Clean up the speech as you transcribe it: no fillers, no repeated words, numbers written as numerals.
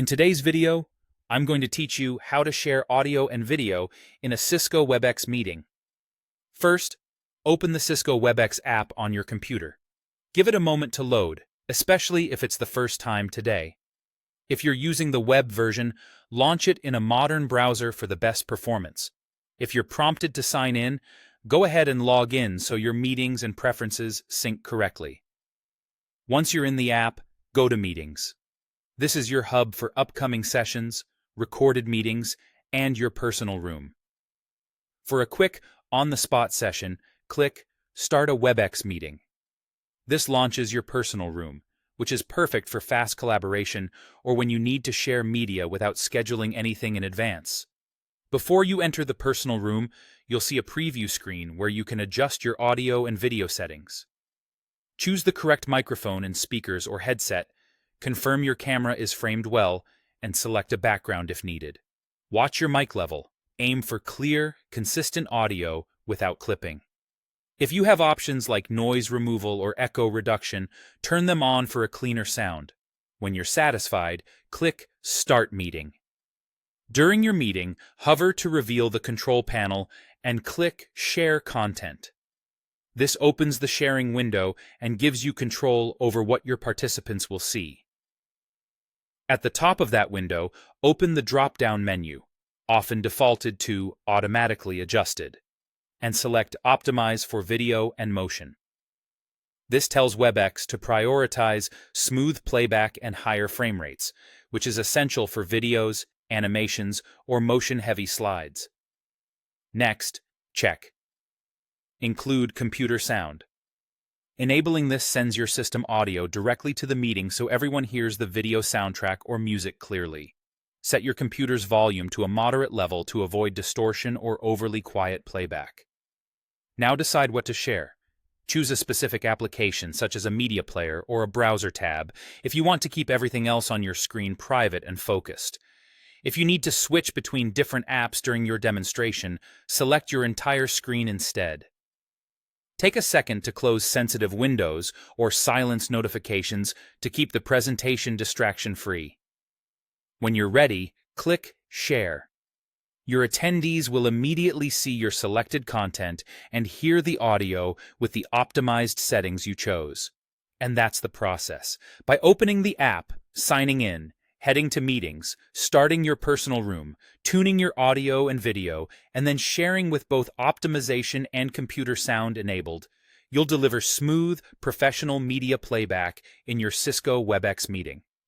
In today's video, I'm going to teach you how to share audio and video in a Cisco Webex meeting. First, open the Cisco Webex app on your computer. Give it a moment to load, especially if it's the first time today. If you're using the web version, launch it in a modern browser for the best performance. If you're prompted to sign in, go ahead and log in so your meetings and preferences sync correctly. Once you're in the app, go to Meetings. This is your hub for upcoming sessions, recorded meetings, and your personal room. For a quick, on-the-spot session, click Start a Webex Meeting. This launches your personal room, which is perfect for fast collaboration or when you need to share media without scheduling anything in advance. Before you enter the personal room, you'll see a preview screen where you can adjust your audio and video settings. Choose the correct microphone and speakers or headset, confirm your camera is framed well, and select a background if needed. Watch your mic level. Aim for clear, consistent audio without clipping. If you have options like noise removal or echo reduction, turn them on for a cleaner sound. When you're satisfied, click Start Meeting. During your meeting, hover to reveal the control panel and click Share Content. This opens the sharing window and gives you control over what your participants will see. At the top of that window, open the drop-down menu, often defaulted to Automatically Adjusted, and select Optimize for Video and Motion. This tells Webex to prioritize smooth playback and higher frame rates, which is essential for videos, animations, or motion-heavy slides. Next, check Include Computer Sound. Enabling this sends your system audio directly to the meeting so everyone hears the video soundtrack or music clearly. Set your computer's volume to a moderate level to avoid distortion or overly quiet playback. Now decide what to share. Choose a specific application such as a media player or a browser tab if you want to keep everything else on your screen private and focused. If you need to switch between different apps during your demonstration, select your entire screen instead. Take a second to close sensitive windows or silence notifications to keep the presentation distraction-free. When you're ready, click Share. Your attendees will immediately see your selected content and hear the audio with the optimized settings you chose. And that's the process. By opening the app, signing in, heading to meetings, starting your personal room, tuning your audio and video, and then sharing with both optimization and computer sound enabled, you'll deliver smooth, professional media playback in your Cisco Webex meeting.